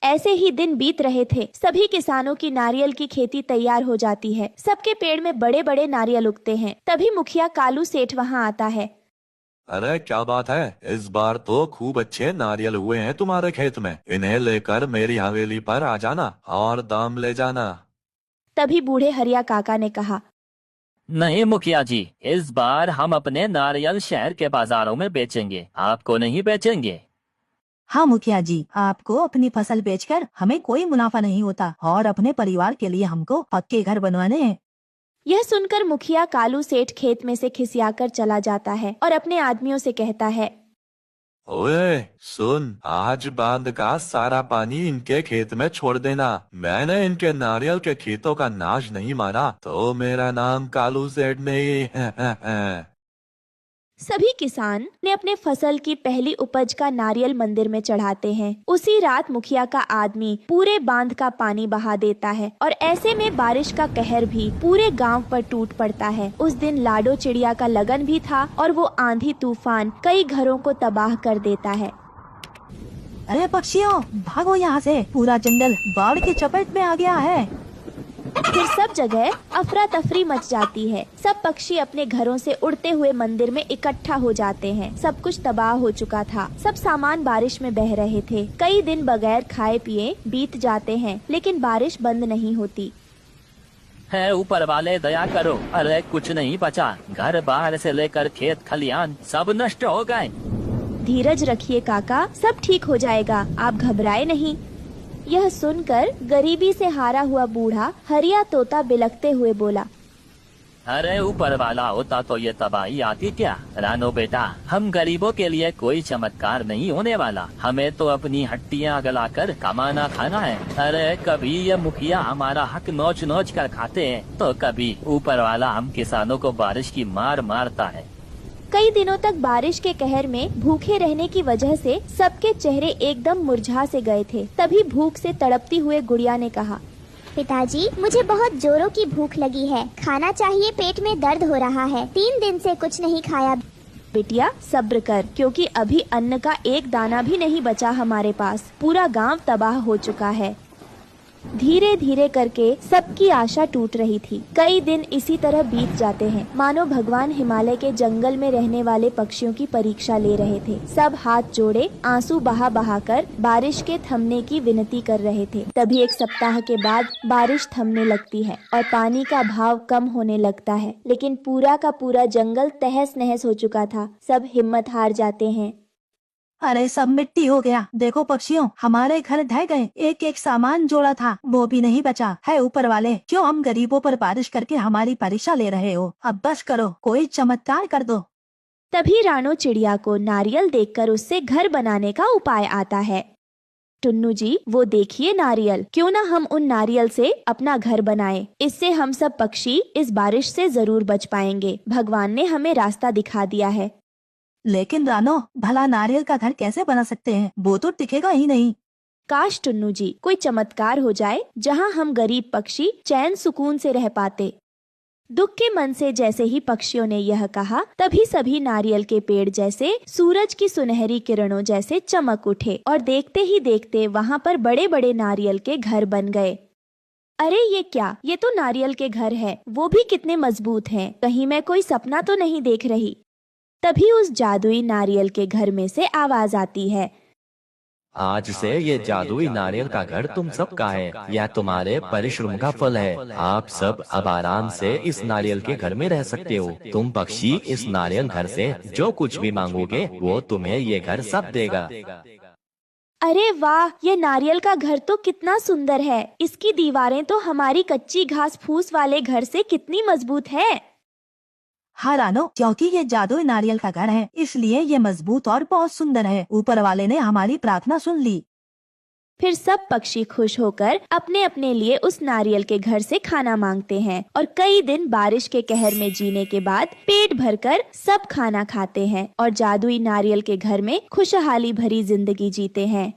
ऐसे ही दिन बीत रहे थे। सभी किसानों की नारियल की खेती तैयार हो जाती है। सबके पेड़ में बड़े बड़े नारियल उगते हैं। तभी मुखिया कालू सेठ वहाँ आता है। अरे क्या बात है, इस बार तो खूब अच्छे नारियल हुए हैं तुम्हारे खेत में। इन्हें लेकर मेरी हवेली पर आ जाना और दाम ले जाना। तभी बूढ़े हरिया काका ने कहा, नहीं मुखिया जी, इस बार हम अपने नारियल शहर के बाजारों में बेचेंगे, आपको नहीं बेचेंगे। हाँ मुखिया जी, आपको अपनी फसल बेचकर हमें कोई मुनाफा नहीं होता और अपने परिवार के लिए हमको पक्के घर बनवाने हैं। यह सुनकर मुखिया कालू सेठ खेत में से खिसियाकर चला जाता है और अपने आदमियों से कहता है, ओए सुन, आज बांध का सारा पानी इनके खेत में छोड़ देना। मैंने इनके नारियल के खेतों का नाश नहीं माना तो मेरा नाम कालू सेठ नहीं है। सभी किसान ने अपने फसल की पहली उपज का नारियल मंदिर में चढ़ाते हैं। उसी रात मुखिया का आदमी पूरे बांध का पानी बहा देता है और ऐसे में बारिश का कहर भी पूरे गांव पर टूट पड़ता है। उस दिन लाडो चिड़िया का लगन भी था और वो आंधी तूफान कई घरों को तबाह कर देता है। अरे पक्षियों, भागो यहाँ से, पूरा जंगल बाढ़ की चपेट में आ गया है। फिर सब जगह अफरा तफरी मच जाती है। सब पक्षी अपने घरों से उड़ते हुए मंदिर में इकट्ठा हो जाते हैं। सब कुछ तबाह हो चुका था। सब सामान बारिश में बह रहे थे। कई दिन बगैर खाए पिए बीत जाते हैं, लेकिन बारिश बंद नहीं होती। है ऊपर वाले दया करो, अरे कुछ नहीं बचा, घर बाहर से लेकर खेत खलियान सब नष्ट हो गए। धीरज रखिए काका, सब ठीक हो जाएगा, आप घबराए नहीं। यह सुनकर गरीबी से हारा हुआ बूढ़ा हरिया तोता बिलखते हुए बोला, अरे ऊपर वाला होता तो ये तबाही आती क्या। रानो बेटा, हम गरीबों के लिए कोई चमत्कार नहीं होने वाला, हमें तो अपनी हड्डियां गलाकर कमाना खाना है। अरे कभी ये मुखिया हमारा हक नोच नोच कर खाते हैं तो कभी ऊपर वाला हम किसानों को बारिश की मार मारता है। कई दिनों तक बारिश के कहर में भूखे रहने की वजह से सबके चेहरे एकदम मुरझा से गए थे। तभी भूख से तड़पती हुए गुड़िया ने कहा, पिताजी, मुझे बहुत जोरों की भूख लगी है, खाना चाहिए, पेट में दर्द हो रहा है, 3 दिन से कुछ नहीं खाया। बेटिया सब्र कर, क्योंकि अभी अन्न का एक दाना भी नहीं बचा हमारे पास। पूरा गांव तबाह हो चुका है। धीरे धीरे करके सबकी आशा टूट रही थी। कई दिन इसी तरह बीत जाते हैं, मानो भगवान हिमालय के जंगल में रहने वाले पक्षियों की परीक्षा ले रहे थे। सब हाथ जोड़े आंसू बहा बहा कर बारिश के थमने की विनती कर रहे थे। तभी 1 सप्ताह के बाद बारिश थमने लगती है और पानी का भाव कम होने लगता है। लेकिन पूरा का पूरा जंगल तहस नहस हो चुका था। सब हिम्मत हार जाते हैं। अरे सब मिट्टी हो गया, देखो पक्षियों, हमारे घर ढह गए, एक एक सामान जोड़ा था वो भी नहीं बचा है। ऊपर वाले, क्यों हम गरीबों पर बारिश करके हमारी परीक्षा ले रहे हो। अब बस करो, कोई चमत्कार कर दो। तभी रानो चिड़िया को नारियल देखकर उससे घर बनाने का उपाय आता है। टुन्नू जी, वो देखिए नारियल, क्यों ना हम उन नारियल से अपना घर बनाएं। इससे हम सब पक्षी इस बारिश से जरूर बच पाएंगे। भगवान ने हमें रास्ता दिखा दिया है। लेकिन रानो, भला नारियल का घर कैसे बना सकते हैं, वो तो टिकेगा ही नहीं। काश टुन्नू जी, कोई चमत्कार हो जाए जहाँ हम गरीब पक्षी चैन सुकून से रह पाते। दुख के मन से जैसे ही पक्षियों ने यह कहा, तभी सभी नारियल के पेड़ जैसे सूरज की सुनहरी किरणों जैसे चमक उठे और देखते ही देखते वहाँ पर बड़े बड़े नारियल के घर बन गए। अरे ये क्या, ये तो नारियल के घर है, वो भी कितने मजबूत हैं। कहीं मैं कोई सपना तो नहीं देख रही। तभी उस जादुई नारियल के घर में से आवाज आती है, आज से ये जादुई नारियल का घर तुम सबका है, यह तुम्हारे परिश्रम का फल है। आप सब अब आराम से इस नारियल के घर में रह सकते हो। तुम पक्षी इस नारियल घर से जो कुछ भी मांगोगे वो तुम्हें ये घर सब देगा। अरे वाह, ये नारियल का घर तो कितना सुंदर है। इसकी दीवारें तो हमारी कच्ची घास फूस वाले घर से कितनी मजबूत है। हाँ रानो, क्योंकि ये जादुई नारियल का घर है इसलिए ये मजबूत और बहुत सुंदर है। ऊपर वाले ने हमारी प्रार्थना सुन ली। फिर सब पक्षी खुश होकर अपने अपने लिए उस नारियल के घर से खाना मांगते हैं और कई दिन बारिश के कहर में जीने के बाद पेट भरकर सब खाना खाते हैं और जादुई नारियल के घर में खुशहाली भरी जिंदगी जीते हैं।